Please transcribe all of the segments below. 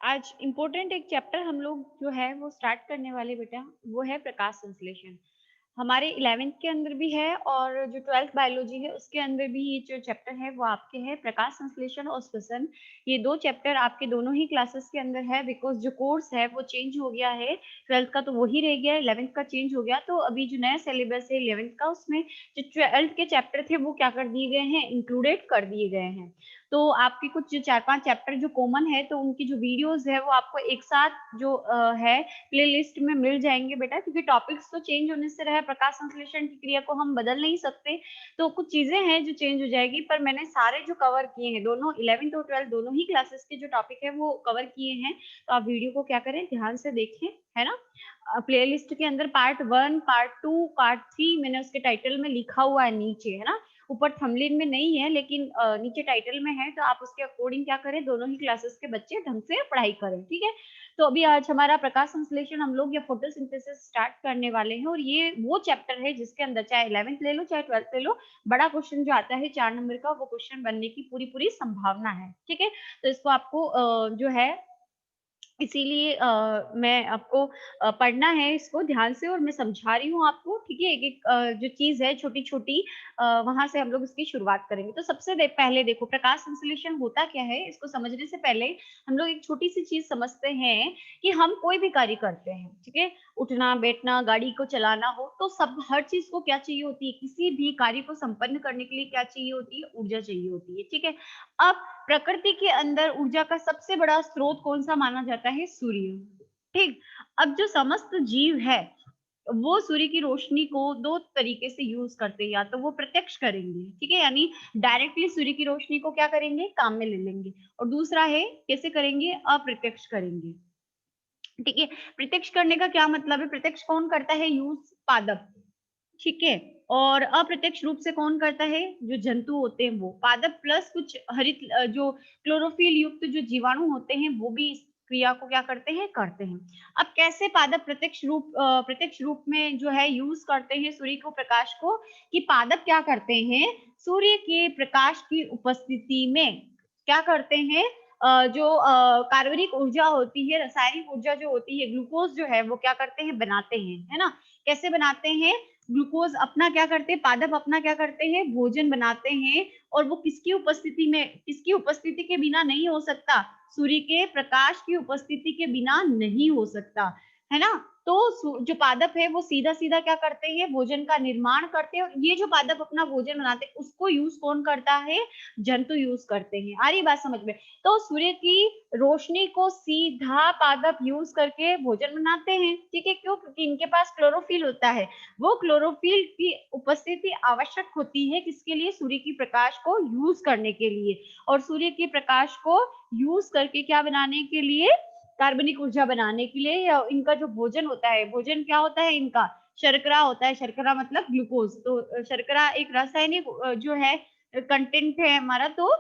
आज इम्पोर्टेंट एक चैप्टर हम लोग जो है वो स्टार्ट करने वाले बेटा, वो है प्रकाश संश्लेषण। हमारे 11th के अंदर भी है और जो 12th बायोलॉजी है उसके अंदर भी ये जो चैप्टर है वो आपके है प्रकाश संश्लेषण और श्वसन। ये 2 चैप्टर आपके दोनों ही क्लासेस के अंदर है बिकॉज़ जो कोर्स है वो चेंज हो गया है। 12th का तो वही रह गया है, 11th का चेंज हो गया तो अभी जो नया सिलेबस है 11th का उसमें जो 12th के चैप्टर थे वो क्या कर दिए गए हैं, इंक्लूडेड कर दिए गए हैं। तो आपके कुछ जो 4-5 चैप्टर जो कॉमन है तो उनकी जो वीडियोज़ है वो आपको एक साथ जो है प्लेलिस्ट में मिल जाएँगे बेटा, क्योंकि टॉपिक्स तो चेंज होने से रहा है, प्रकाश संश्लेषण की क्रिया को हम बदल नहीं सकते। तो कुछ चीज़ें हैं जो चेंज हो जाएगी, पर मैंने सारे जो कवर किए हैं, दोनों 11th और 12th दोनों ही क्लासेस के जो टॉपिक है वो कवर किए हैं। तो आप वीडियो को क्या करें, ध्यान से देखें, है ना? प्लेलिस्ट के अंदर पार्ट 1, पार्ट 2, पार्ट 3 मैंने उसके टाइटल में लिखा हुआ है नीचे, है ना? ऊपर थंबनेल में नहीं है लेकिन नीचे टाइटल में है, तो आप उसके अकॉर्डिंग क्या करें, दोनों ही क्लासेस के बच्चे ढंग से पढ़ाई करें, ठीक है? तो अभी आज हमारा प्रकाश संश्लेषण हम लोग या फोटोसिंथेसिस स्टार्ट करने वाले हैं और ये वो चैप्टर है जिसके अंदर चाहे 11th ले लो, चाहे 12th ले लो, बड़ा क्वेश्चन जो आता है 4 नंबर का वो क्वेश्चन बनने की पूरी-पूरी संभावना है, ठीक है? तो इसको आपको जो है इसीलिए मैं आपको पढ़ना है इसको ध्यान से और मैं समझा रही हूँ आपको, ठीक है? एक-एक जो चीज़ है छोटी-छोटी वहाँ से हम लोग इसकी शुरुआत करेंगे। तो सबसे पहले देखो प्रकाश संश्लेषण होता क्या है, इसको समझने से पहले हम लोग एक छोटी-सी चीज़ समझते हैं कि हम कोई भी कार्य करते हैं, ठीक है? उठना, बैठना, गाड़ी को चलाना हो, तो सब हर चीज़ को क्या चाहिए होती है, किसी भी कार्य को संपन्न करने के लिए क्या चाहिए होती है, ऊर्जा चाहिए होती है, ठीक है? अब प्रकृति के अंदर ऊर्जा का सबसे बड़ा स्रोत कौन-सा माना जाता है? सूर्य, ठीक? अब जो समस्त जीव है, वो सूर्य की रोशनी को 2 तरीके से यूज़ करते हैं, या तो वो प्रत्यक्ष करेंगे, ठीक है? यानी डायरेक्टली सूर्य की रोशनी को क्या करेंगे? काम में ले लेंगे और दूसरा है कैसे करेंगे? अप्रत्यक्ष करेंगे, ठीक है? प्रत्यक्ष करने का क्या मतलब है? प्रत्यक्ष कौन करता है यूज़? पादप। ठीक है? और अप्रत्यक्ष रूप से कौन करता है? जो जंतु होते हैं वो। पादप प्लस कुछ हरित जो क्लोरोफिल युक्त जो जीवाणु होते हैं, वो भी इस क्रिया को क्या करते हैं? करते हैं। अब कैसे पादप प्रत्यक्ष रूप में जो है यूज़ करते हैं सूर्य को प्रकाश को, कि पादप क्या करते हैं? सूर्य के प्रकाश की उपस्थिति में क्या करते हैं? जो कार्बनिक ऊर्जा होती है, रासायनिक ऊर्जा जो होती है, ग्लूकोज़ जो है वो क्या करते हैं? बनाते हैं, है ना? कैसे बनाते हैं? ग्लूकोज अपना क्या करते हैं, पादप अपना क्या करते हैं, भोजन बनाते हैं और वो किसकी उपस्थिति के बिना नहीं हो सकता, सूर्य के प्रकाश की उपस्थिति के बिना नहीं हो सकता, है ना? तो जो पादप है वो सीधा सीधा क्या करते हैं, भोजन का निर्माण करते हैं और ये जो पादप अपना भोजन बनाते हैं उसको यूज कौन करता है, जंतु यूज करते हैं। आ रही बात समझ में? तो सूर्य की रोशनी को सीधा पादप यूज करके भोजन बनाते हैं, ठीक है? क्यों? क्योंकि इनके पास क्लोरोफिल होता है। वो क्लोरोफिल की उपस्थिति आवश्यक होती है किसके लिए, सूर्य की प्रकाश को यूज करने के लिए और सूर्य के प्रकाश को यूज करके क्या बनाने के लिए, कार्बनिक ऊर्जा बनाने के लिए, या इनका जो भोजन होता है, भोजन क्या होता है इनका, शर्करा होता है, शर्करा मतलब ग्लूकोज। तो शर्करा एक रासायनिक जो है कंटेंट है हमारा। तो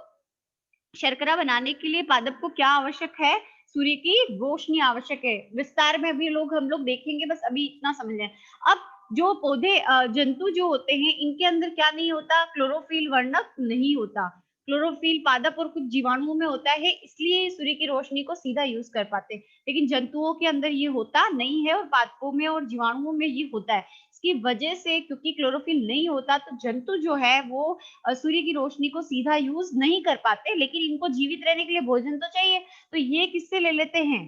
शर्करा बनाने के लिए पादप को क्या आवश्यक है, सूर्य की रोशनी आवश्यक है। विस्तार में अभी हम लोग देखेंगे, बस अभी इतना समझ लें। अब जो पौधे जंतु जो होते हैं इनके अंदर क्या नहीं होता, क्लोरोफिल वर्णक नहीं होता। क्लोरोफिल पादप और कुछ जीवाणुओं में होता है, इसलिए सूर्य की रोशनी को सीधा यूज कर पाते हैं, लेकिन जंतुओं के अंदर ये होता नहीं है और पादपों में और जीवाणुओं में ये होता है। इसकी वजह से क्योंकि क्लोरोफिल नहीं होता तो जंतु जो है वो सूर्य की रोशनी को सीधा यूज नहीं कर पाते, लेकिन इनको जीवित रहने के लिए भोजन तो चाहिए, तो ये किससे ले लेते हैं,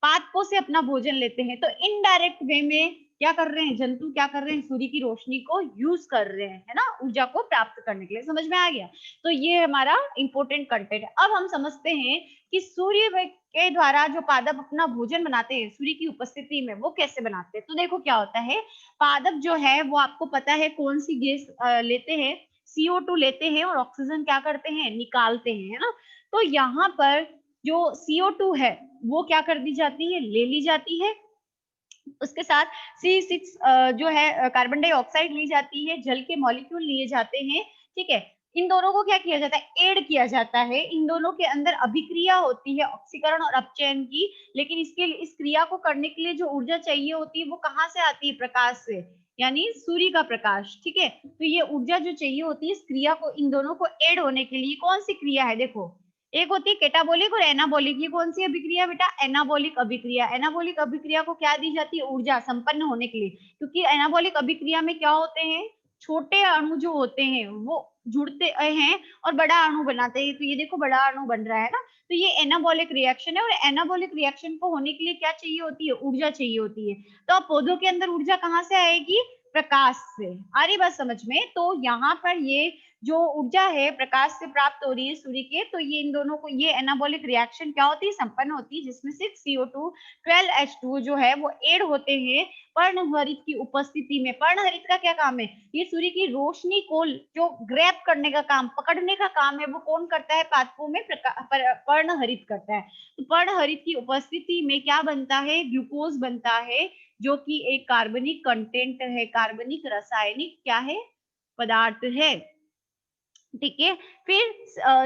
पादपों से अपना भोजन लेते हैं। तो इनडायरेक्ट वे में क्या कर रहे हैं, जंतु क्या कर रहे हैं, सूर्य की रोशनी को यूज कर रहे हैं, है ना, ऊर्जा को प्राप्त करने के लिए। समझ में आ गया? तो ये हमारा इंपॉर्टेंट कंटेंट है। अब हम समझते हैं कि सूर्य के द्वारा जो पादप अपना भोजन बनाते हैं सूर्य की उपस्थिति में, वो कैसे बनाते हैं। तो देखो क्या होता है, पादप जो है वो आपको पता है कौन सी गैस लेते हैं, CO2 लेते हैं और ऑक्सीजन क्या करते हैं, निकालते हैं, है ना? तो यहाँ पर जो CO2 है वो क्या कर दी जाती है, ले ली जाती है। उसके साथ C6 जो है कार्बन डाइऑक्साइड ली जाती है, जल के मॉलिक्यूल लिए जाते हैं, ठीक है? इन दोनों को क्या किया जाता है, ऐड किया जाता है। इन दोनों के अंदर अभिक्रिया होती है ऑक्सीकरण और अपचयन की, लेकिन इस क्रिया को करने के लिए जो ऊर्जा चाहिए होती है वो कहाँ से आती है, प्रकाश से, यानी सूर्य का प्रकाश, ठीक है? तो ये ऊर्जा जो चाहिए होती है इस क्रिया को, इन दोनों को ऐड होने के लिए, कौन सी क्रिया है देखो, एक होती है कैटाबोलिक और एनाबोलिक। ये कौन सी अभिक्रिया बेटा? एनाबोलिक अभिक्रिया। एनाबोलिक अभिक्रिया को क्या दी जाती है? ऊर्जा संपन्न होने के लिए, क्योंकि एनाबोलिक अभिक्रिया में क्या होते हैं, छोटे अणु जो होते हैं वो जुड़ते हैं और बड़ा अणु बनाते हैं। तो ये देखो बड़ा अणु बन रहा है ना, तो ये एनाबोलिक रिएक्शन है। और एनाबोलिक रिएक्शन को होने के लिए क्या चाहिए होती है? ऊर्जा चाहिए होती है। तो अब पौधों के अंदर ऊर्जा कहाँ से आएगी? प्रकाश से। आ रही बात समझ में? तो यहाँ पर ये जो ऊर्जा है प्रकाश से प्राप्त हो रही है सूर्य के, तो ये इन दोनों को, ये एनाबॉलिक रिएक्शन क्या होती है? संपन्न होती है, जिसमें 6CO2 12H2 जो है वो ऐड होते हैं पर्णहरित की उपस्थिति में। पर्णहरित का क्या काम है? ये सूर्य की रोशनी को जो ग्रैब करने का काम, पकड़ने का काम है, वो कौन करता है? पादपों में पर्णहरित करता है। तो पर्णहरित की उपस्थिति में क्या बनता है? ग्लूकोज बनता है, जो कि एक कार्बनिक कंटेंट है, कार्बनिक रासायनिक क्या है? पदार्थ है। ठीक है। फिर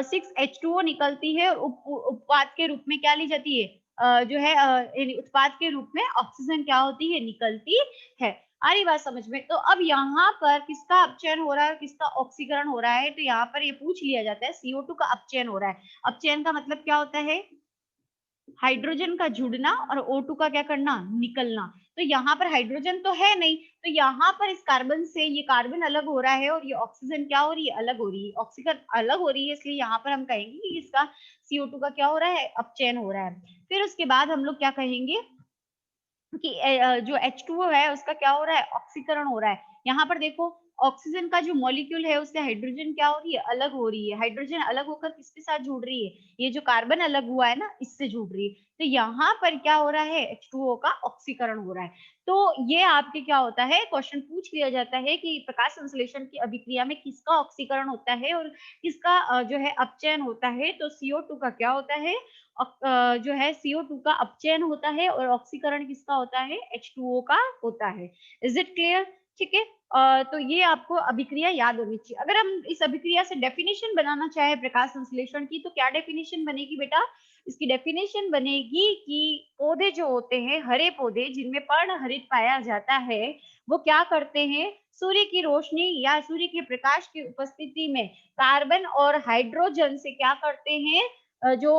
6H2O निकलती है और उत्पाद के रूप में क्या ली जाती है? जो है उत्पाद के रूप में ऑक्सीजन क्या होती है? निकलती है। आ रही बात समझ में? तो अब यहाँ पर किसका अपचयन हो रहा है, किसका ऑक्सीकरण हो रहा है? तो यहाँ पर ये पूछ लिया जाता है, CO2 का अपचयन हो रहा है। अपचयन का मतलब क्या होता है? हाइड्रोजन का जुड़ना और O2 का क्या करना? निकलना। तो यहाँ पर हाइड्रोजन तो है नहीं, तो यहाँ पर इस कार्बन से ये कार्बन अलग हो रहा है और ये ऑक्सीजन क्या हो रही है? अलग हो रही है। ऑक्सीजन अलग हो रही है, इसलिए यहाँ पर हम कहेंगे कि इसका CO2 का क्या हो रहा है? अपचयन हो रहा है। फिर उसके बाद हम लोग क्या कहेंगे कि जो H2O है उसका क्या हो रहा है? ऑक्सीकरण हो रहा है। यहाँ पर देखो ऑक्सीजन का जो मॉलिक्यूल है उससे हाइड्रोजन क्या हो रही है? अलग हो रही है। हाइड्रोजन अलग होकर किसके साथ जुड़ रही है? ये जो कार्बन अलग हुआ है ना, इससे जुड़ रही है। तो यहाँ पर क्या हो रहा है? H2O का ऑक्सीकरण हो रहा है। तो ये आपके क्या होता है? क्वेश्चन पूछ लिया जाता है कि प्रकाश संश्लेषण की अभिक्रिया में किसका ऑक्सीकरण होता है और किसका जो है अपचयन होता है? तो CO2 का क्या होता है? जो है CO2 का अपचयन होता है और ऑक्सीकरण किसका होता है? H2O का होता है। Is it clear? ठीक है। तो ये आपको अभिक्रिया याद होनी चाहिए। अगर हम इस अभिक्रिया से डेफिनेशन बनाना चाहे प्रकाश संश्लेषण की, तो क्या डेफिनेशन बनेगी बेटा? इसकी डेफिनेशन बनेगी कि पौधे जो होते हैं, हरे पौधे जिनमें पर्णहरित पाया जाता है, वो क्या करते हैं? सूर्य की रोशनी या सूर्य के प्रकाश की उपस्थिति में कार्बन और हाइड्रोजन से क्या करते हैं? जो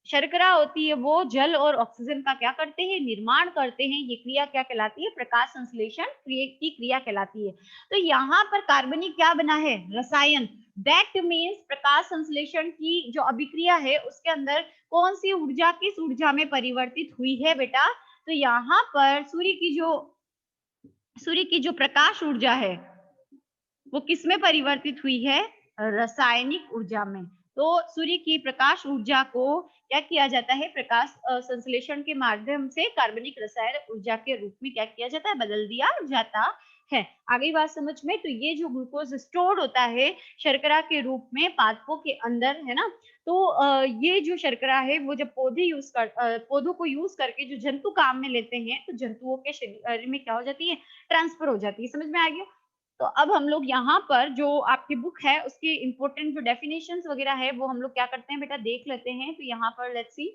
शर्करा होती है वो जल और ऑक्सीजन का क्या करते हैं? निर्माण करते हैं। ये क्रिया क्या कहलाती है? प्रकाश संश्लेषण की क्रिया कहलाती है। तो यहाँ पर कार्बनिक क्या बना है? रसायन। दैट मीन्स प्रकाश संश्लेषण की जो अभिक्रिया है उसके अंदर कौन सी ऊर्जा किस ऊर्जा में परिवर्तित हुई है बेटा? तो यहाँ पर सूर्य की जो प्रकाश ऊर्जा है वो किसमें परिवर्तित हुई है? रासायनिक ऊर्जा में। तो सूर्य की प्रकाश ऊर्जा को क्या किया जाता है? प्रकाश संश्लेषण के माध्यम से कार्बनिक रसायन ऊर्जा के रूप में क्या किया जाता है? बदल दिया जाता है। आ गई बात समझ में? तो ये जो ग्लूकोज स्टोर होता है शर्करा के रूप में पादपों के अंदर, है ना, तो ये जो शर्करा है वो जब पौधों को यूज करके जो जंतु काम में लेते हैं, तो जंतुओं के शरीर में क्या हो जाती है? ट्रांसफर हो जाती है। समझ में आ गया? तो अब हम लोग यहाँ पर जो आपकी बुक है उसकी इंपॉर्टेंट जो डेफिनेशंस वगैरह है वो हम लोग क्या करते हैं बेटा? देख लेते हैं। तो यहाँ पर लेट्स सी,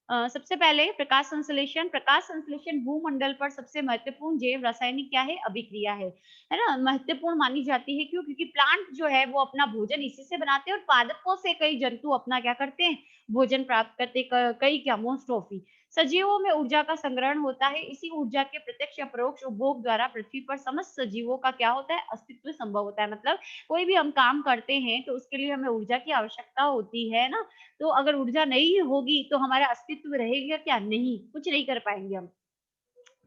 सबसे पहले प्रकाश संश्लेषण। प्रकाश संश्लेषण भूमंडल पर सबसे महत्वपूर्ण जैव रासायनिक क्या है? अभिक्रिया है ना। महत्वपूर्ण मानी जाती है, क्यों? क्योंकि प्लांट जो है वो अपना भोजन इसी से बनाते हैं और पादपों से कई जंतु अपना क्या करते हैं? भोजन प्राप्त करते हैं। कई क्या, मोस्ट ऑफ ही। सजीवों में ऊर्जा का संग्रहण होता है। इसी ऊर्जा के प्रत्यक्ष या परोक्ष उपभोग द्वारा पृथ्वी पर समस्त सजीवों का क्या होता है? अस्तित्व संभव होता है। मतलब कोई भी हम काम करते हैं तो उसके लिए हमें ऊर्जा की आवश्यकता होती है ना। तो अगर ऊर्जा नहीं होगी तो हमारा अस्तित्व रहेगा क्या? नहीं, कुछ नहीं कर पाएंगे हम।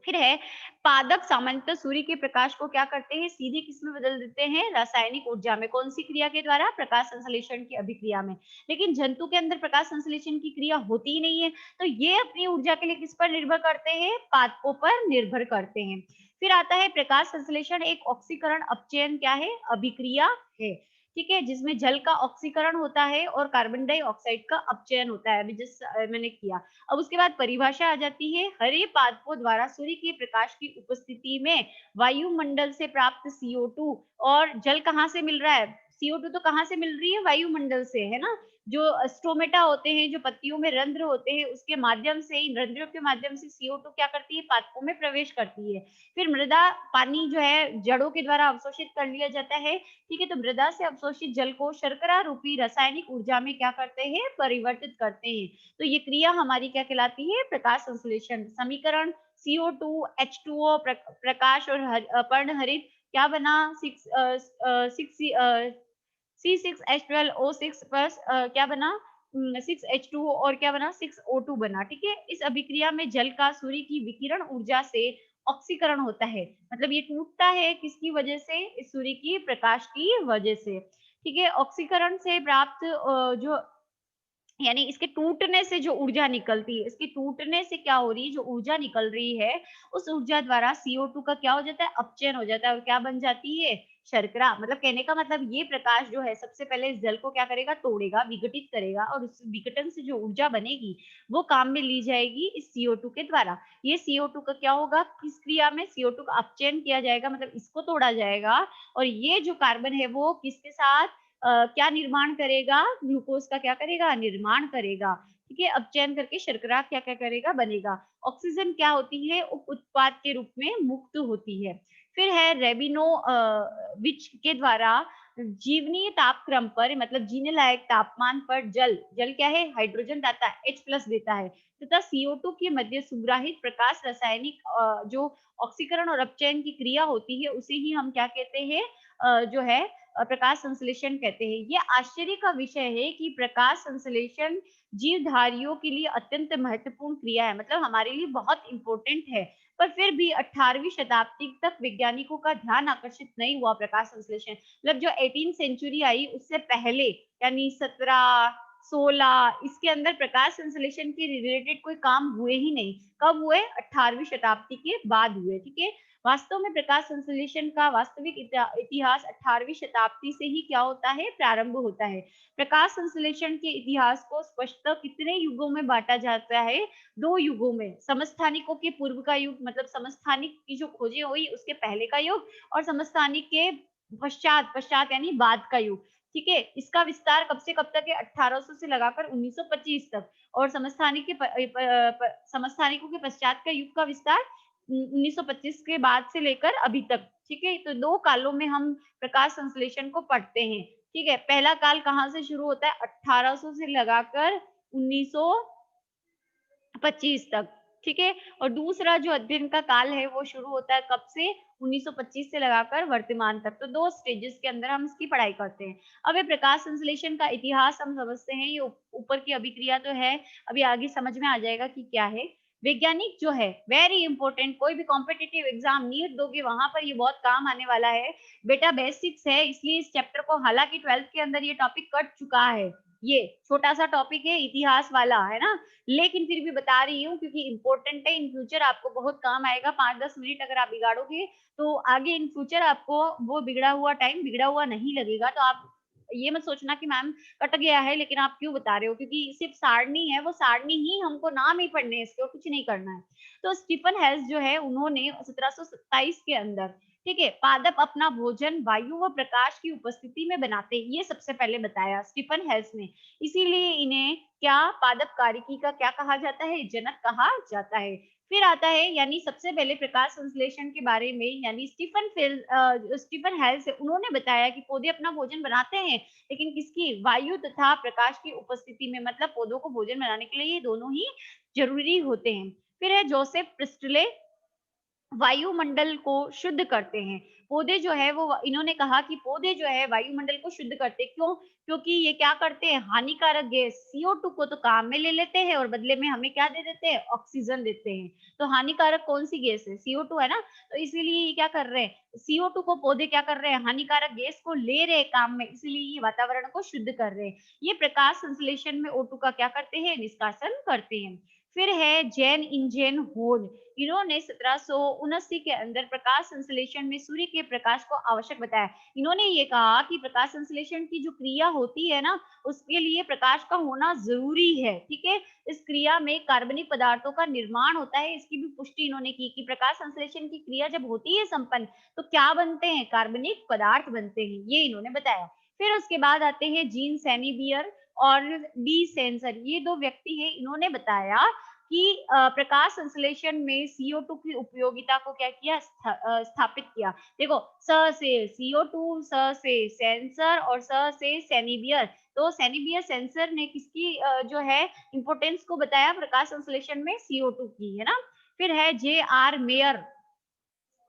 फिर है पादप सामान्यतः सूर्य के प्रकाश को क्या करते हैं? सीधे किसमें बदल देते हैं? रासायनिक ऊर्जा में। कौन सी क्रिया के द्वारा? प्रकाश संश्लेषण की अभिक्रिया में। लेकिन जंतु के अंदर प्रकाश संश्लेषण की क्रिया होती ही नहीं है, तो ये अपनी ऊर्जा के लिए किस पर निर्भर करते हैं? पादपों पर निर्भर करते हैं। फिर आता है प्रकाश संश्लेषण एक ऑक्सीकरण अपचयन क्या है? अभिक्रिया है। ठीक है, जिसमें जल का ऑक्सीकरण होता है और कार्बन डाइऑक्साइड का अपचयन होता है, अभी जिस मैंने किया। अब उसके बाद परिभाषा आ जाती है, हरे पादपों द्वारा सूर्य के प्रकाश की उपस्थिति में वायुमंडल से प्राप्त CO2 और जल कहाँ से मिल रहा है? CO2 तो कहाँ से मिल रही है? वायुमंडल से, है ना। जो स्टोमेटा होते हैं, जो पत्तियों में रंध्र होते हैं, उसके माध्यम से, इन रंध्रों के माध्यम से CO2 क्या करती है, पादपों में प्रवेश करती है। फिर मृदा पानी जो है जड़ों के द्वारा अवशोषित कर लिया जाता है, ठीक है? तो मृदा से अवशोषित जल को शर्करा रूपी रासायनिक ऊर्जा में क्या करते हैं, परिवर्तित करते हैं। तो ये क्रिया हमारी क्या कहलाती है, प्रकाश संश्लेषण। समीकरण CO2 H2O प्रकाश और पर्णहरित क्या बना, C6H12O6 प्लस क्या बना, 6H2O और क्या बना, 6O2 बना। ठीक है? इस अभिक्रिया में जल का सूर्य की विकिरण ऊर्जा से ऑक्सीकरण होता है। मतलब ये टूटता है किसकी वजह से, इस सूर्य की प्रकाश की वजह से। ठीक है? ऑक्सीकरण से प्राप्त जो यानी इसके टूटने से जो ऊर्जा निकलती है, इसके टूटने से क्या हो रही है, जो ऊर्जा निकल रही है, उस ऊर्जा द्वारा CO2 का क्या हो जाता है, अपचयन हो जाता है और क्या बन जाती है, शर्करा। मतलब कहने का मतलब ये प्रकाश जो है सबसे पहले इस जल को क्या करेगा, तोड़ेगा, विघटित करेगा और उस विघटन से जो ऊर्जा बनेगी वो काम में ली जाएगी इस CO2 के द्वारा। ये CO2 का क्या होगा, किस क्रिया में, CO2 का अपचयन किया जाएगा, मतलब इसको तोड़ा जाएगा और ये जो कार्बन है वो किसके साथ क्या निर्माण करेगा, ग्लूकोज का क्या करेगा, निर्माण करेगा। ठीक है? अपचयन करके शर्करा क्या क्या करेगा, बनेगा। ऑक्सीजन क्या होती है, उप उत्पाद के रूप में मुक्त होती है। फिर है रेबिनो विच के द्वारा जीवनीय तापक्रम पर, मतलब जीने लायक तापमान पर जल जल क्या है, हाइड्रोजन देता है, H+ देता है तथा CO2 के मध्य सुग्राहित प्रकाश रासायनिक जो ऑक्सीकरण और अपचयन की क्रिया होती है उसे ही हम क्या कहते हैं, जो है प्रकाश संश्लेषण कहते हैं। ये आश्चर्य का विषय है कि प्रकाश संश्लेषण जीवधारियों के लिए अत्यंत महत्वपूर्ण क्रिया है, मतलब हमारे लिए बहुत इंपॉर्टेंट है। पर फिर भी 18वीं शताब्दी तक वैज्ञानिकों का ध्यान आकर्षित नहीं हुआ प्रकाश संश्लेषण। मतलब जो 18 सेंचुरी आई उससे पहले, यानी 17, 16 इसके अंदर प्रकाश संश्लेषण के रिलेटेड कोई काम हुए ही नहीं। कब हुए, 18वीं शताब्दी के बाद हुए। ठीक है? वास्तव में प्रकाश संश्लेषण का वास्तविक इतिहास 18वीं शताब्दी से ही क्या होता है, प्रारंभ होता है। प्रकाश संश्लेषण के इतिहास को स्पष्टतः कितने युगों में बांटा जाता है, 2 युगों में। समस्थानिकों के पूर्व का युग, मतलब समस्थानिक की जो खोजें हुई उसके पहले का युग, और समस्थानिक के पश्चात पश्चात यानी बाद का युग। ठीक है? इसका विस्तार कब से कब तक है, 1800 से लगाकर 1925 तक। और समस्थानिक के समस्थानिकों के पश्चात का युग का विस्तार 1925 के बाद से लेकर अभी तक। ठीक है? तो 2 कालों में हम प्रकाश संश्लेषण को पढ़ते हैं। ठीक है? पहला काल कहाँ से शुरू होता है, 1800 से लगाकर 1925 तक। ठीक है? और दूसरा जो अध्ययन का काल है वो शुरू होता है कब से, 1925 से लगाकर वर्तमान तक। तो 2 स्टेजेस के अंदर हम इसकी पढ़ाई करते हैं। अब ये प्रकाश संश्लेषण का इतिहास हम समझते हैं। ये ऊपर की अभिक्रिया तो है, अभी आगे समझ में आ जाएगा कि क्या है। वैज्ञानिक जो है, वेरी इंपॉर्टेंट, कोई भी कॉम्पिटिटिव एग्जाम नीट दोगे वहां पर ये बहुत काम आने वाला है। बेटा बेसिक्स है, इसलिए इस चैप्टर को, हालांकि 12th के अंदर ये टॉपिक कट चुका है, ये छोटा सा टॉपिक है इतिहास वाला, है ना, लेकिन फिर भी बता रही हूँ क्योंकि इंपॉर्टेंट है, इन फ्यूचर आपको बहुत काम आएगा। 5-10 मिनट अगर आप बिगाड़ोगे तो आगे इन फ्यूचर आपको वो बिगड़ा हुआ टाइम बिगड़ा हुआ नहीं लगेगा। तो आप ये मत सोचना कि मैम कट गया है लेकिन आप क्यों बता रहे हो, क्योंकि सिर्फ सारणी है, वो सारणी ही हमको नाम ही पढ़ने हैं इसके और कुछ नहीं करना है। तो स्टीफन हेल्स जो है उन्होंने 1727 के अंदर, ठीक है, पादप अपना भोजन वायु व प्रकाश की उपस्थिति में बनाते हैं, ये सबसे पहले बताया स्टीफन हेल्स ने। इसीलिए इन्हें क्या, पादप कारिकी का क्या कहा जाता है, जनक कहा जाता है। फिर आता है, यानी सबसे पहले प्रकाश संश्लेषण के बारे में, यानी स्टीफन हेल्स उन्होंने बताया कि पौधे अपना भोजन बनाते हैं, लेकिन किसकी, वायु तथा प्रकाश की उपस्थिति में, मतलब पौधों को भोजन बनाने के लिए ये दोनों ही जरूरी होते हैं। फिर है जोसेफ प्रिस्टले, वायुमंडल को शुद्ध करते हैं। पौधे जो है वो, इन्होंने कहा कि पौधे जो है वायुमंडल को शुद्ध करते हैं। क्यों? क्योंकि ये क्या करते हैं, हानिकारक गैस CO2 को तो काम में ले लेते हैं और बदले में हमें क्या दे देते हैं, ऑक्सीजन देते हैं। तो हानिकारक कौन सी गैस है, CO2 है ना। तो इसीलिए ये क्या कर रहे हैं, CO2 को पौधे क्या कर रहे हैं, हानिकारक गैस को ले रहे हैं काम में, इसलिए ये वातावरण को शुद्ध कर रहे हैं। ये प्रकाश संश्लेषण में O2 का क्या करते हैं, निष्कासन करते हैं। फिर है जैन इंजेन होर्न, इन्होंने 1779 के अंदर प्रकाश संश्लेषण में सूर्य के प्रकाश को आवश्यक बताया। इन्होंने ये कहा कि प्रकाश संश्लेषण की जो क्रिया होती है ना, उसके लिए प्रकाश का होना जरूरी है। ठीक है? इस क्रिया में कार्बनिक पदार्थों का निर्माण होता है, इसकी भी पुष्टि इन्होंने की कि प्रकाश संश्लेषण की क्रिया जब होती है संपन्न, तो क्या बनते हैं, कार्बनिक पदार्थ बनते हैं, ये इन्होंने बताया। फिर उसके बाद आते हैं जीन सेनिबियर, और डी सेंसर, ये 2 व्यक्ति हैं, इन्होंने बताया कि प्रकाश संश्लेषण में CO2 की उपयोगिता को क्या किया, स्थापित किया। देखो, स से CO2, स से सेंसर और स से सेनिबियर। तो सेनिबियर सेंसर ने किसकी जो है इम्पोर्टेंस को बताया प्रकाश संश्लेषण में, CO2 की, है ना? फिर है J.R. मेयर,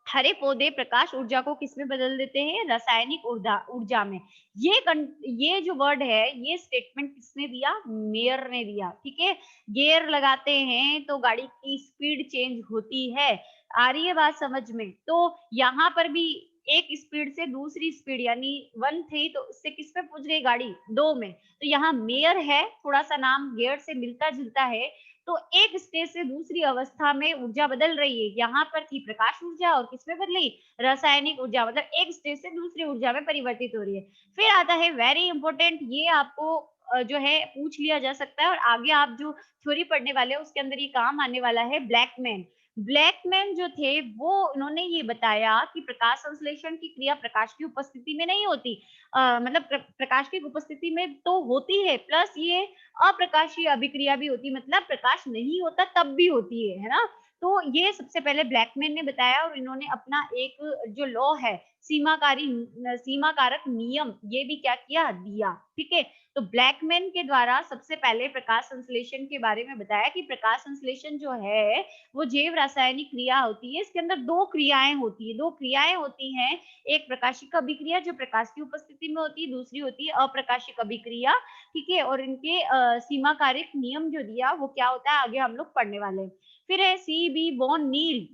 हरे पौधे प्रकाश ऊर्जा को किसमें बदल देते हैं, रासायनिक ऊर्जा ऊर्जा में। ये जो वर्ड है, ये स्टेटमेंट किसने दिया, मेयर ने दिया, ठीक है। गियर लगाते हैं तो गाड़ी की स्पीड चेंज होती है, आ रही है बात समझ में? तो यहाँ पर भी एक स्पीड से दूसरी स्पीड यानी 1 3, तो उससे किस पे पहुंच गई गाड़ी, 2 में। तो यहाँ मेयर है, थोड़ा सा नाम गियर से मिलता जुलता है। तो एक स्टेज से दूसरी अवस्था में ऊर्जा बदल रही है, यहाँ पर थी प्रकाश ऊर्जा और किसमें बदली, रासायनिक ऊर्जा, मतलब एक स्टेज से दूसरी ऊर्जा में परिवर्तित हो रही है। फिर आता है वेरी इंपॉर्टेंट, ये आपको जो है पूछ लिया जा सकता है और आगे आप जो थ्योरी पढ़ने वाले हो उसके अंदर ये काम आने वाला है, ब्लैकमैन। ब्लैकमैन जो थे वो इन्होंने ये बताया कि प्रकाश संश्लेषण की क्रिया प्रकाश की उपस्थिति में नहीं होती, मतलब प्रकाश की उपस्थिति में तो होती है, प्लस ये अप्रकाशीय अभिक्रिया भी होती है, मतलब प्रकाश नहीं होता तब भी होती है ना? तो ये सबसे पहले ब्लैकमैन ने बताया और इन्होंने अपना एक जो लॉ है, सीमा कारक नियम, ये भी क्या किया, दिया, ठीक है। तो ब्लैकमैन के द्वारा सबसे पहले प्रकाश संश्लेषण के बारे में बताया कि प्रकाश संश्लेषण जो है वो जैव रासायनिक क्रिया होती है, इसके अंदर 2 क्रियाएं होती है, 2 क्रियाएं होती हैं। एक प्रकाशिक अभिक्रिया जो प्रकाश की उपस्थिति में होती है, दूसरी होती है अप्रकाशिक अभिक्रिया, ठीक है। और इनके सीमा कारक नियम जो दिया वो क्या होता है, आगे हम लोग पढ़ने वाले हैं। फिर है C.B. Van Niel.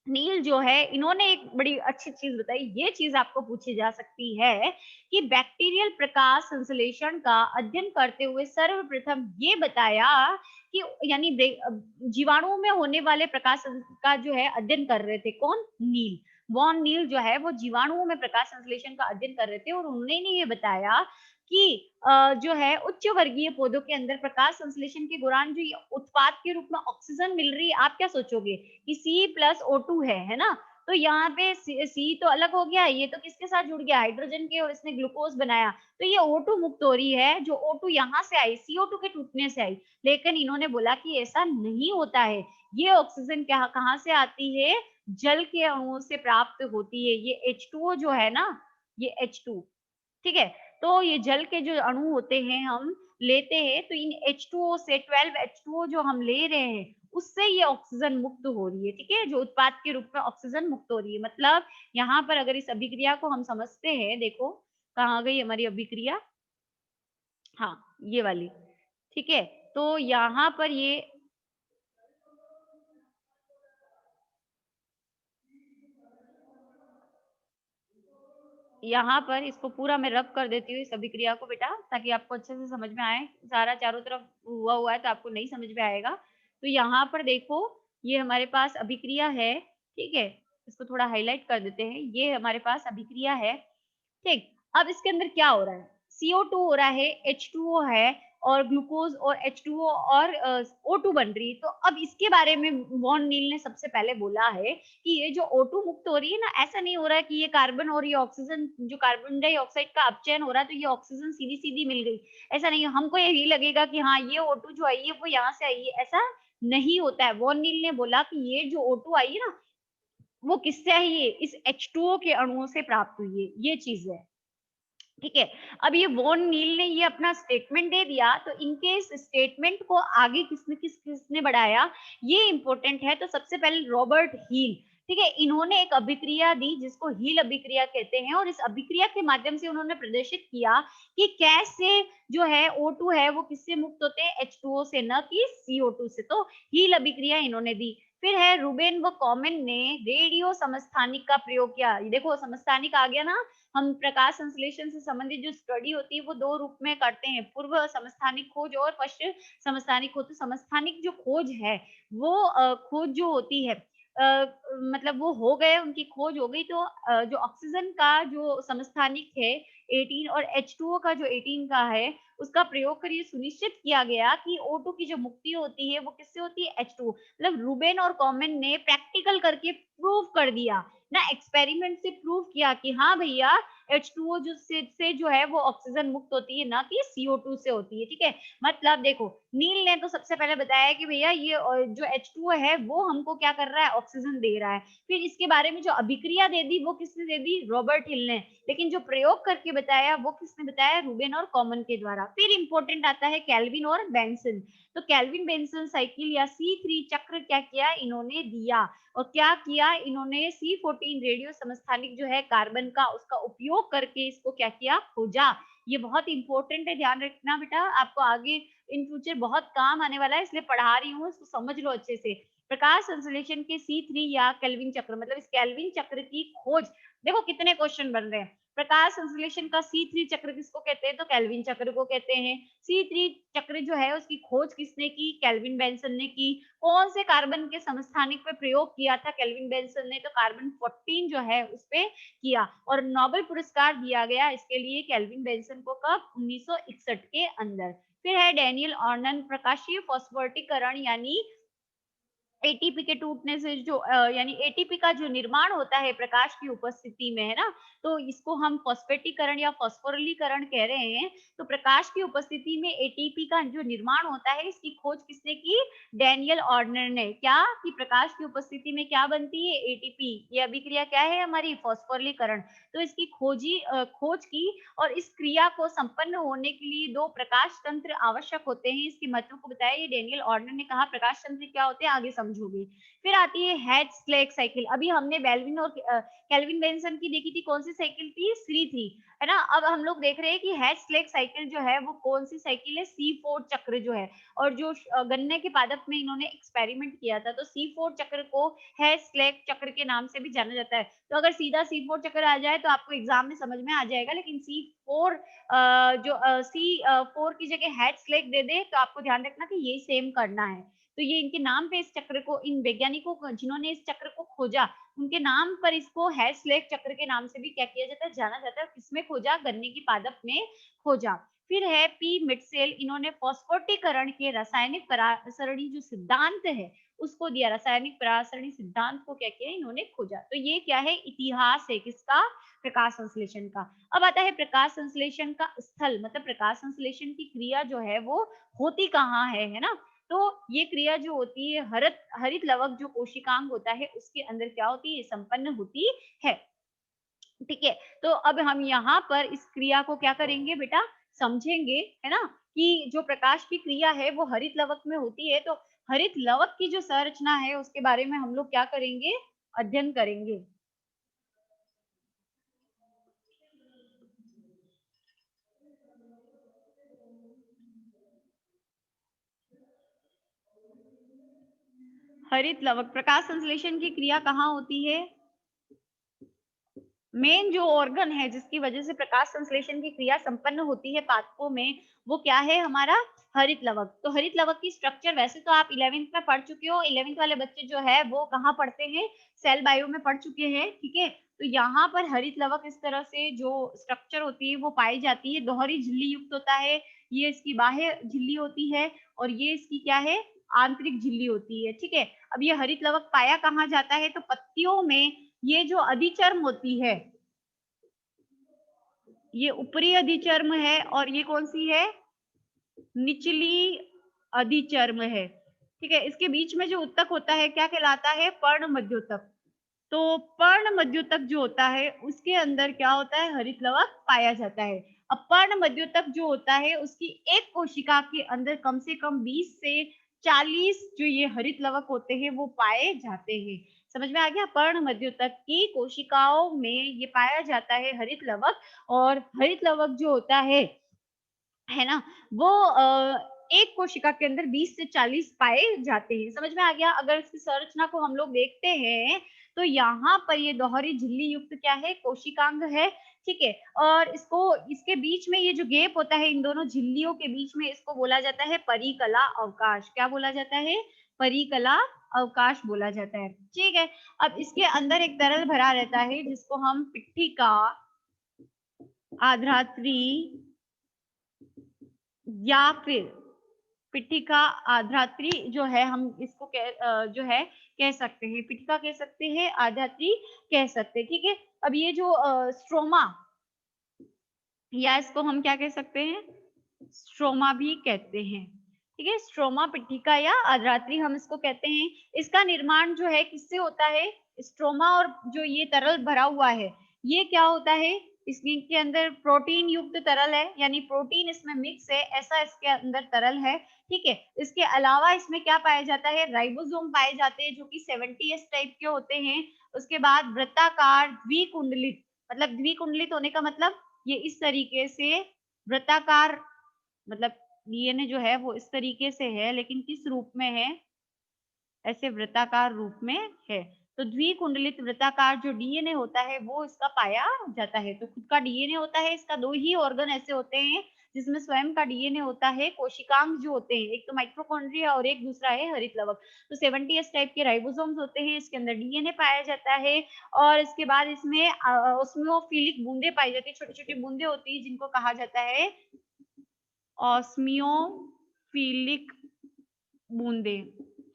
नील जो है इन्होंने एक बड़ी अच्छी चीज बताई, ये चीज आपको पूछी जा सकती है कि बैक्टीरियल प्रकाश संश्लेषण का अध्ययन करते हुए सर्वप्रथम ये बताया कि यानी जीवाणुओं में होने वाले प्रकाश का जो है अध्ययन कर रहे थे, कौन, नील। वॉन नील जो है वो जीवाणुओं में प्रकाश संश्लेषण का अध्ययन कर रहे थे और उन्होंने ये बताया कि जो है उच्च वर्गीय पौधों के अंदर प्रकाश संश्लेषण के दौरान जो ये उत्पाद के रूप में ऑक्सीजन मिल रही है, आप क्या सोचोगे कि C+O2 है ना? तो यहाँ पे सी तो अलग हो गया, ये तो किसके साथ जुड़ गया, हाइड्रोजन के, और इसने ग्लूकोज बनाया, तो ये O2 मुक्त हो रही है, जो O2 यहाँ से आई, CO2 के टूटने से आई। लेकिन इन्होंने बोला कि ऐसा नहीं होता है, ये ऑक्सीजन क्या कहाँ से आती है, जल के अणुओं से प्राप्त होती है। ये H2O जो है ना, ये H2, ठीक है। तो ये जल के जो अणु होते हैं हम लेते हैं, तो इन H2O से 12H2O जो हम ले रहे हैं उससे ये ऑक्सीजन मुक्त हो रही है, ठीक है, जो उत्पाद के रूप में ऑक्सीजन मुक्त हो रही है। मतलब यहाँ पर अगर इस अभिक्रिया को हम समझते हैं, देखो कहाँ गई हमारी अभिक्रिया, हाँ ये वाली, ठीक है। तो यहाँ पर ये यहाँ पर इसको पूरा मैं रब कर देती हूँ इस अभिक्रिया को बेटा, ताकि आपको अच्छे से समझ में आए। सारा चारों तरफ हुआ हुआ है तो आपको नहीं समझ में आएगा। तो यहाँ पर देखो, ये हमारे पास अभिक्रिया है, ठीक है। इसको थोड़ा हाईलाइट कर देते हैं, ये हमारे पास अभिक्रिया है, ठीक। अब इसके अंदर क्या हो रहा है, CO2 हो रहा है, H2O है और ग्लूकोज और H2O और O2 बन रही है। तो अब इसके बारे में वॉन नील ने सबसे पहले बोला है कि ये जो O2 मुक्त हो रही है ना, ऐसा नहीं हो रहा है कि ये कार्बन और ये ऑक्सीजन, जो कार्बन डाइऑक्साइड का अपचयन हो रहा है तो ये ऑक्सीजन सीधी सीधी मिल गई, ऐसा नहीं है। हमको यही लगेगा कि हाँ ये O2 जो आई है वो यहाँ से आई है, ऐसा नहीं होता है। वॉन नील ने बोला कि ये जो O2 आई है ना, वो किससे आई है, इस H2O के अणुओं से प्राप्त हुई है, ये चीज है, ठीक है। अब ये वॉन नील ने ये अपना स्टेटमेंट दे दिया, तो इनके इस स्टेटमेंट को आगे किसने बढ़ाया, ये इंपॉर्टेंट है। तो सबसे पहले रॉबर्ट हील, ठीक है, इन्होंने एक अभिक्रिया दी जिसको हील अभिक्रिया कहते हैं, और इस अभिक्रिया के माध्यम से उन्होंने प्रदर्शित किया कि कैसे जो है O2 है वो किससे मुक्त होते हैं, H2O से, न कि CO2 से। तो हील अभिक्रिया इन्होंने दी। फिर है रूबेन व कॉमन ने रेडियो समस्थानिक का प्रयोग किया। देखो समस्थानिक आ गया ना, हम प्रकाश संश्लेषण से संबंधित जो स्टडी होती है वो 2 रूप में करते हैं, पूर्व समस्थानिक खोज और पश्चिम समस्थानिक खोज। तो समस्थानिक जो खोज है वो खोज जो होती है, मतलब वो हो गए, उनकी खोज हो गई, तो जो ऑक्सीजन का जो समस्थानिक है 18 और H2O का जो 18 का है, उसका प्रयोग कर ये सुनिश्चित किया गया कि O2 की जो मुक्ति होती है वो किससे होती है, H2O। मतलब रूबेन और कॉमन ने प्रैक्टिकल करके प्रूव कर दिया ना, एक्सपेरिमेंट से प्रूव किया कि हाँ भैया H2O जो से जो है वो ऑक्सीजन मुक्त होती है, ना कि CO2 से होती है, ठीक है। मतलब देखो, नील ने तो सबसे पहले बताया कि भैया ये जो H2O है वो हमको क्या कर रहा है, ऑक्सीजन दे रहा है। फिर इसके बारे में जो अभिक्रिया दे दी वो किसने दे दी, रॉबर्ट हिल ने। लेकिन जो प्रयोग करके बताया वो किसने बताया, रूबेन और कॉमन के द्वारा। फिर इंपॉर्टेंट आता है केल्विन और बेंसन। तो केल्विन बेंसन साइकिल या C3 चक्र क्या किया इन्होंने दिया, और क्या किया इन्होंने, C14 रेडियो समस्थानिक जो है कार्बन का, उसका उपयोग करके इसको क्या किया, खोजा। ये बहुत इंपॉर्टेंट है, ध्यान रखना बेटा, आपको आगे इन फ्यूचर बहुत काम आने वाला है, इसलिए पढ़ा रही हूँ, इसको समझ लो अच्छे से। प्रकाश संश्लेषण के C3 या केल्विन चक्र, मतलब इस केल्विन चक्र की खोज, देखो कितने क्वेश्चन बन रहे हैं। प्रकाश संश्लेषण का C3 चक्र किसको कहते हैं, तो केल्विन चक्र को कहते हैं। C3 चक्र जो है उसकी खोज किसने की, केल्विन बेंसन ने की। कौन से कार्बन के समस्थानिक पे प्रयोग किया था केल्विन बेंसन ने, तो कार्बन 14 जो है उस पे किया। और नोबेल पुरस्कार दिया गया इसके लिए केल्विन बेंसन को, कब, 1961 के अंदर। फिर है डैनियल ऑर्नन, प्रकाशीय फॉस्फोरिटीकरण यानी एटीपी के टूटने से जो यानी एटीपी का जो निर्माण होता है प्रकाश की उपस्थिति में, है ना, तो इसको हम फॉस्फेटीकरण या फॉस्फोरिलीकरण कह रहे हैं। तो प्रकाश की उपस्थिति में एटीपी का जो निर्माण होता है, इसकी खोज किसने की, डैनियल ऑर्नर ने। क्या, कि प्रकाश की उपस्थिति में क्या बनती है, एटीपी। ये अभिक्रिया क्या है हमारी, फॉस्फोरिलीकरण। तो इसकी खोज की। और इस क्रिया को संपन्न होने के लिए दो प्रकाश तंत्र आवश्यक होते हैं, इसके महत्व को बताया ये डैनियल ऑर्नर ने कहा। प्रकाश तंत्र क्या होते हैं आगे समझोगे। फिर आती है हेड-स्लेक साइकिल। अभी हमने बेल्विन और केल्विन बेंसन की देखी थी, कौन सी साइकिल थी, C3, है ना। अब हम लोग देख रहे हैं कि हेड-स्लेक साइकिल जो है वो कौन सी साइकिल है, C4 चक्र जो है। और जो गन्ने के पादप में इन्होंने एक्सपेरिमेंट किया था, तो C4 चक्र को हेड-स्लेक चक्र के नाम से भी जाना जाता है। तो अगर सीधा C4 चक्र आ जाए तो आपको एग्जाम में समझ में आ जाएगा, लेकिन C4 C4 की जगह हेड-स्लेक दे दे तो आपको ध्यान रखना कि ये सेम करना है। तो ये इनके नाम पे इस चक्र को, इन वैज्ञानिकों को जिन्होंने इस चक्र को खोजा, उनके नाम पर इसको हेड-स्लेक चक्र के नाम से भी क्या किया जाता है, जाना जाता है। किसमें खोजा, गन्ने की पादप में खोजा। फिर है पी मिटसेल, इन्होंने फॉस्फोटीकरण के रासायनिक परासरणी जो सिद्धांत है उसको दिया, रासायनिक परासरणी सिद्धांत को क्या किया इन्होंने खोजा। तो ये क्या है, इतिहास है किसका, प्रकाश संश्लेषण का। अब आता है प्रकाश संश्लेषण का स्थल, मतलब प्रकाश संश्लेषण की क्रिया जो है वो होती कहाँ है ना। तो ये क्रिया जो होती है हरित हरित लवक जो कोशिकांग होता है उसके अंदर क्या होती है, संपन्न होती है। ठीक है, तो अब हम यहाँ पर इस क्रिया को क्या करेंगे बेटा, समझेंगे, है ना, कि जो प्रकाश की क्रिया है वो हरित लवक में होती है। तो हरित लवक की जो संरचना है उसके बारे में हम लोग क्या करेंगे, अध्ययन करेंगे। हरित लवक, प्रकाश संश्लेषण की क्रिया कहाँ होती है, मेन जो ऑर्गन है जिसकी वजह से प्रकाश संश्लेषण की क्रिया संपन्न होती है पादपों में, वो क्या है हमारा, हरित लवक। तो हरित लवक की स्ट्रक्चर वैसे तो आप 11th में पढ़ चुके हो, 11th वाले बच्चे जो है वो कहाँ पढ़ते हैं, सेल बायो में पढ़ चुके हैं, ठीक है। तो यहाँ पर हरित लवक इस तरह से जो स्ट्रक्चर होती है वो पाई जाती है, दोहरी झिल्ली युक्त होता है। ये इसकी बाह्य झिल्ली होती है और ये इसकी क्या है, आंतरिक झिल्ली होती है, ठीक है। अब ये हरित लवक पाया कहाँ जाता है, तो पत्तियों में ये जो अधिचर्म होती है, ये ऊपरी अधिचर्म है और ये कौन सी है, निचली अधिचर्म है, ठीक है। इसके बीच में जो उत्तक होता है क्या कहलाता है, पर्ण मध्योतक। तो पर्ण मध्योतक जो होता है उसके अंदर क्या होता है, हरित लवक पाया जाता है। अब पर्ण मध्योतक जो होता है उसकी एक कोशिका के अंदर कम से कम 20 से 40 जो ये हरित लवक होते हैं वो पाए जाते हैं। समझ में आ गया, पर्ण मध्योतक की कोशिकाओं में ये पाया जाता है हरित लवक। और हरित लवक जो होता है ना, वो एक कोशिका के अंदर 20 से 40 पाए जाते हैं। समझ में आ गया। अगर इसकी संरचना को हम लोग देखते हैं तो यहाँ पर ये दोहरी झिल्ली युक्त क्या है, कोशिकांग है, ठीक है। और इसको, इसके बीच में ये जो गैप होता है इन दोनों झिल्लियों के बीच में, इसको बोला जाता है परिकला अवकाश। क्या बोला जाता है, परिकला अवकाश बोला जाता है, ठीक है। अब इसके अंदर एक तरल भरा रहता है जिसको हम पिट्ठिका, आध्रात्री या फिर पिट्ठिका आध्रात्री जो है, हम इसको जो है कह सकते हैं, पिट्ठिका कह सकते हैं, आध्रात्री कह सकते हैं, ठीक है। अब ये जो स्ट्रोमा या इसको हम क्या कह सकते हैं, स्ट्रोमा भी कहते हैं। ठीक है, स्ट्रोमा पट्टिका या अर्धरात्रि हम इसको कहते हैं। इसका निर्माण जो है किससे होता है, स्ट्रोमा और जो ये तरल भरा हुआ है ये क्या होता है, इसके अंदर प्रोटीन युक्त तरल है, यानी प्रोटीन इसमें मिक्स है, ऐसा इसके अंदर तरल है। ठीक है, इसके अलावा इसमें क्या पाया जाता है, राइबोसोम पाए जाते हैं जो कि 70s टाइप के होते हैं। उसके बाद वृत्ताकार द्विकुंडलित, मतलब द्विकुंडलित होने का मतलब ये इस तरीके से वृत्ताकार, मतलब डीएनए जो है वो इस तरीके से है, लेकिन किस रूप में है, ऐसे वृत्ताकार रूप में है। तो द्विकुंडलित वृत्ताकार जो डीएनए होता है वो इसका पाया जाता है। तो खुद का डीएनए होता है, इसका 2 ही ऑर्गन ऐसे होते हैं जिसमें स्वयं का डीएनए होता है। कोशिकांग जो होते हैं, एक तो माइटोकॉन्ड्रिया और एक दूसरा है हरित लवक। तो 70s टाइप के राइबोसोम्स होते हैं, इसके अंदर डीएनए पाया जाता है और इसके बाद इसमें ऑस्मियोफिलिक बूंदें पाई जाती है, छोटी-छोटी बूंदें होती है जिनको कहा जाता है ऑस्मियोफिलिक बूंदे।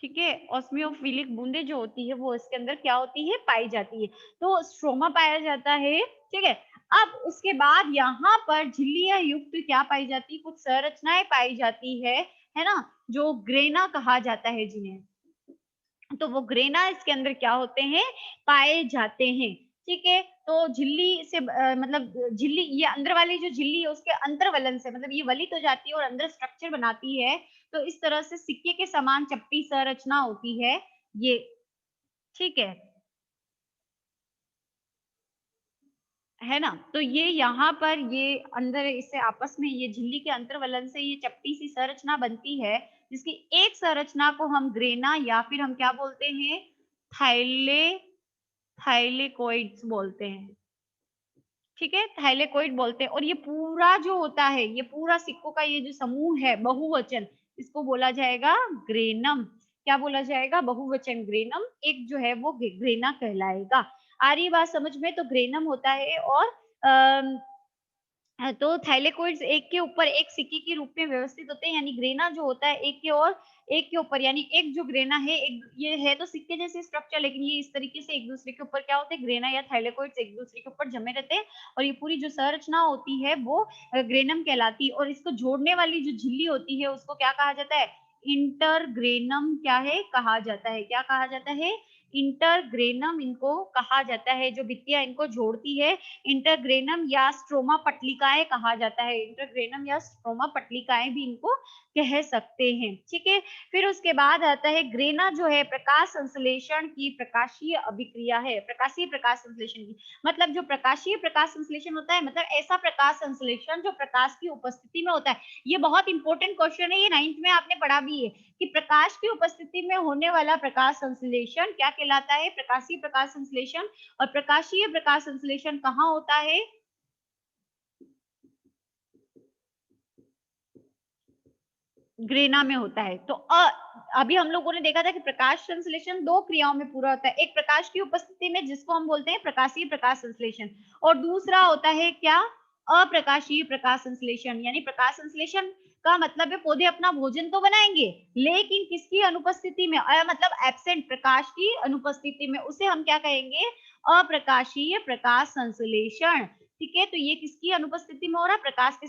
ठीक है, ऑस्मियोफिलिक बूंदे जो होती है वो इसके अंदर क्या होती है, पाई जाती है। तो स्ट्रोमा पाया जाता है। ठीक है, अब उसके बाद यहाँ पर झिल्लियां युक्त क्या पाई जाती है, कुछ संरचनाएं पाई जाती है ना, जो ग्रेना कहा जाता है जिन्हें। तो वो ग्रेना इसके अंदर क्या होते हैं, पाए जाते हैं। ठीक है, तो झिल्ली से मतलब झिल्ली, ये अंदर वाली जो झिल्ली है उसके अंतर्वलन से, मतलब ये वलित हो जाती है और अंदर स्ट्रक्चर बनाती है। तो इस तरह से सिक्के के समान चपटी संरचना होती है ये। ठीक है ना? तो ये यहाँ पर ये अंदर इससे आपस में ये झिल्ली के अंतर्वलन से ये चपटी सी संरचना बनती है, जिसकी एक संरचना को हम ग्रेना या फिर हम क्या बोलते हैं, थाइले थाइलेकोइड्स बोलते हैं। ठीक है, थाइलेकोइड बोलते हैं। और ये पूरा जो होता है, ये पूरा सिक्कों का ये जो समूह है बहुवचन, इसको बोला जाएगा ग्रेनम। क्या बोला जाएगा, बहुवचन ग्रेनम। एक जो है वो ग्रेना कहलाएगा। आ रही बात समझ में? तो ग्रेनम होता है और तो थाइलेकोइड्स एक के ऊपर एक सिक्के के रूप में व्यवस्थित होते हैं, यानी ग्रेना जो होता है एक के और एक के ऊपर, यानी एक जो ग्रेना है, एक ये है तो सिक्के जैसे स्ट्रक्चर, लेकिन ये इस तरीके से एक दूसरे के ऊपर क्या होते हैं, ग्रेना या थाइलेकोइड्स एक दूसरे के ऊपर जमे रहते हैं और ये पूरी जो संरचना होती है वो ग्रेनम कहलाती है। और इसको जोड़ने वाली जो झिल्ली होती है उसको क्या कहा जाता है, इंटरग्रेनम क्या है कहा जाता है, क्या कहा जाता है, इंटरग्रेनम इनको कहा जाता है। जो भित्तियां इनको जोड़ती है, इंटरग्रेनम या स्ट्रोमा पटलिकाएं कहा जाता है। इंटरग्रेनम या स्ट्रोमा पटलिकाएं भी इनको कह सकते हैं। ठीक है, फिर उसके बाद आता है ग्रेना जो है प्रकाश संश्लेषण की प्रकाशीय अभिक्रिया है। प्रकाशीय प्रकाश संश्लेषण की मतलब जो प्रकाशीय प्रकाश संश्लेषण होता है, मतलब ऐसा प्रकाश संश्लेषण जो प्रकाश की उपस्थिति में होता है। ये बहुत इंपॉर्टेंट क्वेश्चन है, ये 9th में आपने पढ़ा भी है कि प्रकाश की उपस्थिति में होने वाला प्रकाश संश्लेषण क्या कहलाता है, प्रकाशीय प्रकाश संश्लेषण। और प्रकाशीय प्रकाश संश्लेषण कहाँ होता है, ग्रेना में होता है। तो अभी हम लोगों ने देखा था कि प्रकाश संश्लेषण 2 क्रियाओं में पूरा होता है। एक प्रकाश की उपस्थिति में जिसको हम बोलते हैं प्रकाशीय प्रकाश संश्लेषण, और दूसरा होता है क्या, अप्रकाशीय प्रकाश संश्लेषण। यानी प्रकाश संश्लेषण का मतलब है पौधे अपना भोजन तो बनाएंगे, लेकिन किसकी अनुपस्थिति में, मतलब एब्सेंट, प्रकाश की अनुपस्थिति में, उसे हम क्या कहेंगे, अप्रकाशीय प्रकाश संश्लेषण। ठीक है, तो ये किसकी अनुपस्थिति में हो रहा है, प्रकाश के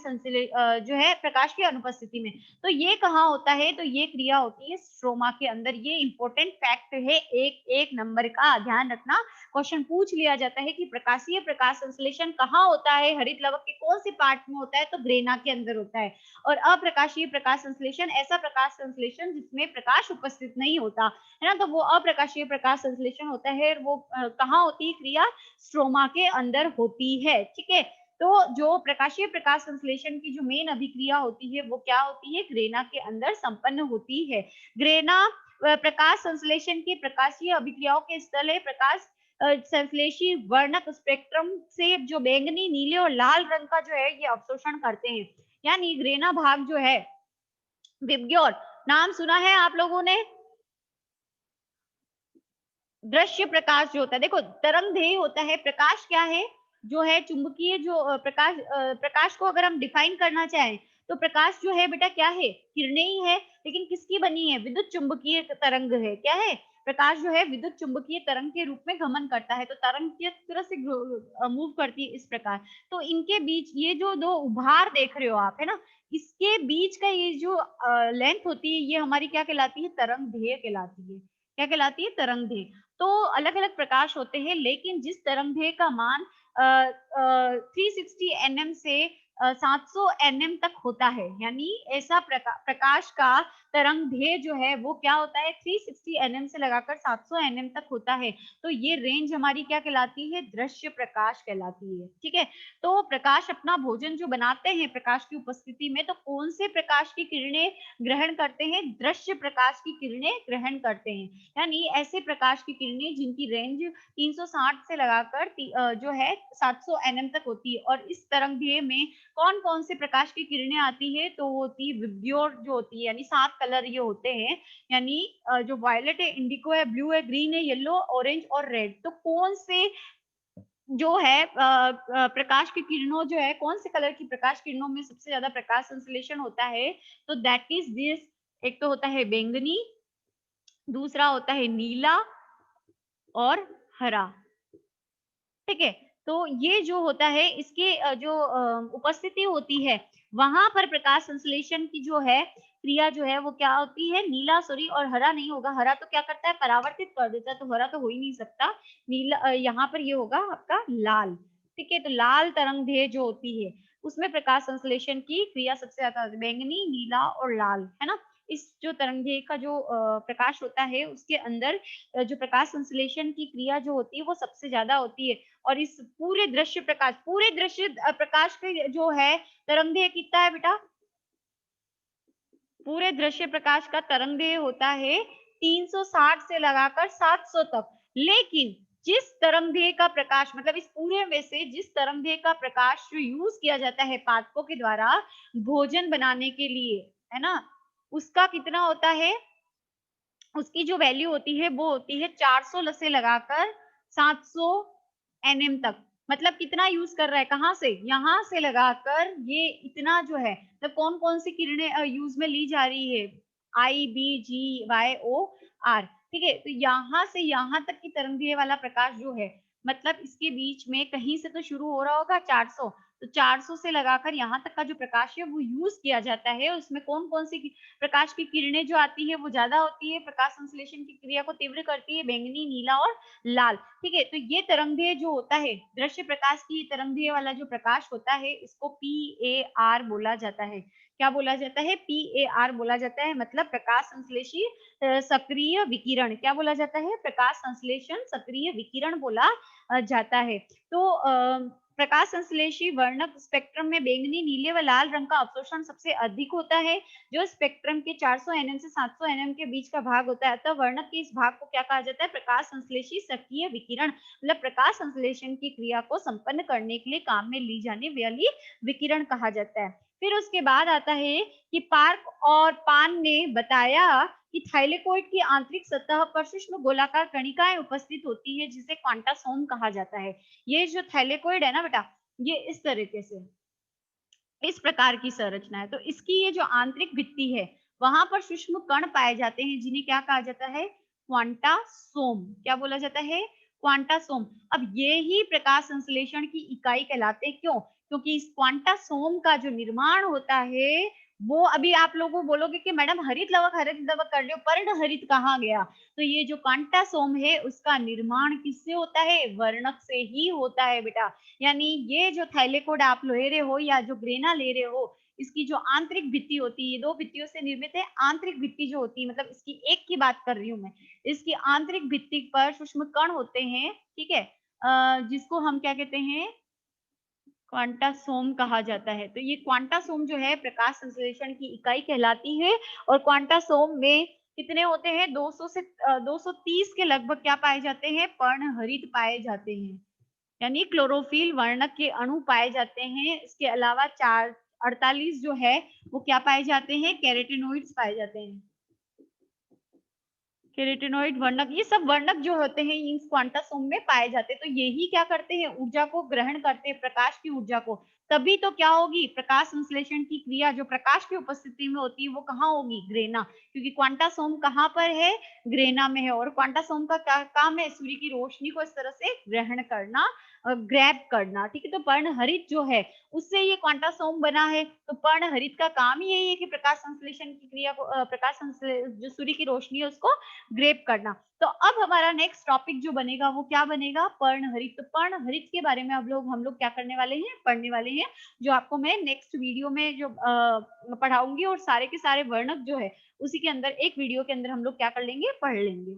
जो है प्रकाश की अनुपस्थिति में। तो ये कहाँ होता है, तो ये क्रिया होती है स्ट्रोमा के अंदर। ये इंपॉर्टेंट फैक्ट है, एक एक नंबर का ध्यान रखना। क्वेश्चन पूछ लिया जाता है कि प्रकाशीय प्रकाश संश्लेषण कहाँ होता है, हरित लवक के कौन से पार्ट में होता है, तो ग्रेना के अंदर होता है। और अप्रकाशीय प्रकाश संश्लेषण ऐसा प्रकाश संश्लेषण जिसमें प्रकाश उपस्थित नहीं होता है ना, तो वो अप्रकाशीय प्रकाश संश्लेषण होता है। वो कहाँ होती है क्रिया, स्ट्रोमा के अंदर होती है। ठीक है, तो जो प्रकाशीय प्रकाश संश्लेषण की जो मेन अभिक्रिया होती है वो क्या होती है, ग्रेना के अंदर संपन्न होती है। ग्रेना प्रकाश संश्लेषण की प्रकाशीय अभिक्रियाओं के स्थल है। प्रकाश संश्लेषी वर्णक स्पेक्ट्रम से जो बैंगनी, नीले और लाल रंग का जो है ये अवशोषण करते हैं। यानी ग्रेना भाग जो है, विबग्योर नाम सुना है आप लोगों ने, दृश्य प्रकाश जो होता है, देखो तरंग ध्येय होता है, प्रकाश क्या है, जो है चुंबकीय जो प्रकाश को अगर हम डिफाइन करना चाहें तो प्रकाश जो है बेटा क्या है, किरणें ही है, लेकिन किसकी बनी है, विद्युत चुंबकीय तरंग है, क्या है, प्रकाश जो है विद्युत चुंबकीय तरंग के रूप में गमन करता है, तो तरंग किस तरह से मूव करती है इस प्रकार। तो इनके बीच ये जो दो उभार देख रहे हो आप, है ना, इसके बीच का ये जो लेंथ होती है, ये हमारी क्या कहलाती है, तरंग दैर्घ्य कहलाती है। क्या कहलाती है, तरंग दैर्घ्य। तो अलग अलग प्रकाश होते हैं, लेकिन जिस तरंग दैर्घ्य का मान 360 एनएम से 700 एनएम तक होता है, यानी ऐसा प्रकाश का तरंग दैर्घ्य जो है वो क्या होता है, 360 एनएम से लगाकर 700 एनएम तक होता है। तो ये रेंज हमारी क्या कहलाती है, दृश्य प्रकाश कहलाती है। ठीक है, तो प्रकाश अपना भोजन जो बनाते हैं प्रकाश की उपस्थिति में, तो कौन से प्रकाश की किरणें ग्रहण करते हैं, दृश्य प्रकाश की किरणें ग्रहण करते हैं। यानी ऐसे प्रकाश की किरणें जिनकी रेंज 360 से लगाकर जो है 700 एनएम तक होती है। और इस तरंग में कौन कौन से प्रकाश की किरणें आती है, तो वो होती है विब्योर जो होती है, यानी 7 कलर ये होते हैं, यानी जो वायलेट है, इंडिको है, ब्लू है, ग्रीन है, येलो, ऑरेंज और रेड। तो कौन से जो है प्रकाश की किरणों जो है, कौन से कलर की प्रकाश किरणों में सबसे ज्यादा प्रकाश संश्लेषण होता है, तो दैट इज दिस। एक तो होता है बैंगनी, दूसरा होता है नीला और हरा। ठीक है, तो ये जो होता है इसके जो उपस्थिति होती है, वहां पर प्रकाश संश्लेषण की जो है क्रिया जो है वो क्या होती है, नीला सॉरी, और हरा नहीं होगा। हरा तो क्या करता है, परावर्तित कर देता है, तो हरा तो हो ही नहीं सकता। नीला यहाँ पर ये होगा आपका लाल। ठीक है, तो लाल तरंग दैर्घ्य जो होती है उसमें प्रकाश संश्लेषण की क्रिया सबसे ज्यादा होती है, बैंगनी, नीला और लाल, है ना। इस जो तरंग दैर्घ्य का जो प्रकाश होता है उसके अंदर जो प्रकाश संश्लेषण की क्रिया जो होती है वो सबसे ज्यादा होती है। और इस पूरे दृश्य प्रकाश, पूरे दृश्य प्रकाश के जो है तरंग दैर्घ्य कितना है बेटा, पूरे दृश्य प्रकाश का तरंग दैर्घ्य होता है 360 से लगाकर 700 तक। लेकिन जिस तरंग दैर्घ्य का प्रकाश, मतलब इस पूरे में से जिस तरंग दैर्घ्य का प्रकाश जो यूज किया जाता है पादपों के द्वारा भोजन बनाने के लिए, है ना, उसका कितना होता है, उसकी जो वैल्यू होती है वो होती है 400 से लगाकर 700 एनएम तक। मतलब कितना यूज कर रहा है, कहां से, यहां से लगाकर ये इतना जो है, तो कौन कौन सी किरणें यूज में ली जा रही है, IBGYOR। ठीक है, तो यहाँ से यहाँ तक की तरंग वाला प्रकाश जो है, मतलब इसके बीच में कहीं से तो शुरू हो रहा होगा 400, तो 400 से लगाकर यहाँ तक का जो प्रकाश है वो यूज किया जाता है। उसमें कौन कौन सी प्रकाश की किरणें जो आती है वो ज्यादा होती है, प्रकाश संश्लेषण की क्रिया को तीव्र करती है, बैंगनी, नीला और लाल। ठीक है, तो ये तरंगदैर्घ्य जो होता है दृश्य प्रकाश की, तरंगदैर्घ्य वाला जो प्रकाश होता है इसको PAR बोला जाता है। क्या बोला जाता है, PAR बोला जाता है, मतलब प्रकाश संश्लेषी सक्रिय विकिरण। क्या बोला जाता है, प्रकाश संश्लेषण सक्रिय विकिरण बोला जाता है। तो प्रकाश संश्लेषी वर्णक स्पेक्ट्रम में बैंगनी, नीले व लाल रंग का अवशोषण सबसे अधिक होता है, जो स्पेक्ट्रम के 400 एनएम से 700 एनएम के बीच का भाग होता है। अतः वर्णक के इस भाग को क्या कहा जाता है, प्रकाश संश्लेषी सक्रिय विकिरण, मतलब प्रकाश संश्लेषण की क्रिया को संपन्न करने के लिए काम में ली जाने वाली विकिरण कहा जाता है। फिर उसके बाद आता है कि पार्क और पान ने बताया कि थाइलेकोइड की आंतरिक सतह पर सूक्ष्म गोलाकार कणिकाएं उपस्थित होती है, जिसे क्वांटासोम कहा जाता है। ये जो थाइलेकोइड है ना बेटा, ये इस तरीके से, इस प्रकार की संरचना है। तो इसकी ये जो आंतरिक भित्ति है, वहां पर सूक्ष्म कण पाए जाते हैं, जिन्हें क्या कहा जाता है, क्वांटासोम। क्या बोला जाता है, क्वांटासोम। अब ये ही प्रकाश संश्लेषण की इकाई कहलाते हैं। क्यों, क्योंकि इस क्वांटासोम का जो निर्माण होता है वो, अभी आप लोगों बोलोगे कि मैडम हरित लवक कर रहे हो, पर्ण हरित कहाँ गया, तो ये जो क्वांटासोम है उसका निर्माण किससे होता है, वर्णक से ही होता है बेटा। यानी ये जो थाइलेकोइड आप ले रहे हो या जो ग्रेना ले रहे हो, इसकी जो आंतरिक भित्ति होती है, दो भित्तियों से निर्मित है। आंतरिक भित्ति जो होती है, मतलब इसकी एक की बात कर रही हूँ मैं, इसकी आंतरिक भित्ति पर सूक्ष्म कण होते हैं। ठीक है, जिसको हम क्या कहते हैं, क्वांटासोम कहा जाता है। तो ये क्वांटासोम जो है प्रकाश संश्लेषण की इकाई कहलाती है। और क्वांटासोम में कितने होते हैं, 200 से 230 के लगभग क्या पाए जाते हैं, पर्णहरित पाए जाते हैं, यानी क्लोरोफिल वर्णक के अणु पाए जाते हैं। इसके अलावा 48 जो है वो क्या पाए जाते हैं, कैरोटीनॉइड्स पाए जाते हैं। केराटिनॉइड वर्णक, ये सब वर्णक जो होते हैं इन क्वांटासोम में पाए जाते हैं। तो यही क्या करते हैं, ऊर्जा को ग्रहण करते हैं, प्रकाश की ऊर्जा को। तभी तो क्या होगी, प्रकाश संश्लेषण की क्रिया जो प्रकाश की उपस्थिति में होती है वो कहाँ होगी, ग्रेना, क्योंकि क्वांटासोम कहाँ पर है, ग्रेना में है। और क्वांटासोम का क्या काम है, सूर्य की रोशनी को इस तरह से ग्रहण करना, ग्रैब करना, ठीक है। तो पर्णहरित जो है उससे ये क्वांटासोम बना है। तो पर्णहरित का काम ही यही है कि प्रकाश संश्लेषण की क्रिया को जो सूर्य की रोशनी है उसको ग्रेब करना। तो अब हमारा नेक्स्ट टॉपिक जो बनेगा वो क्या बनेगा, पर्णहरित। तो पर्णहरित के बारे में हम लोग क्या करने वाले हैं, पढ़ने वाले हैं, जो आपको मैं नेक्स्ट वीडियो में जो पढ़ाऊंगी, और सारे के सारे वर्णक जो है उसी के अंदर एक वीडियो के अंदर हम लोग क्या कर लेंगे, पढ़ लेंगे।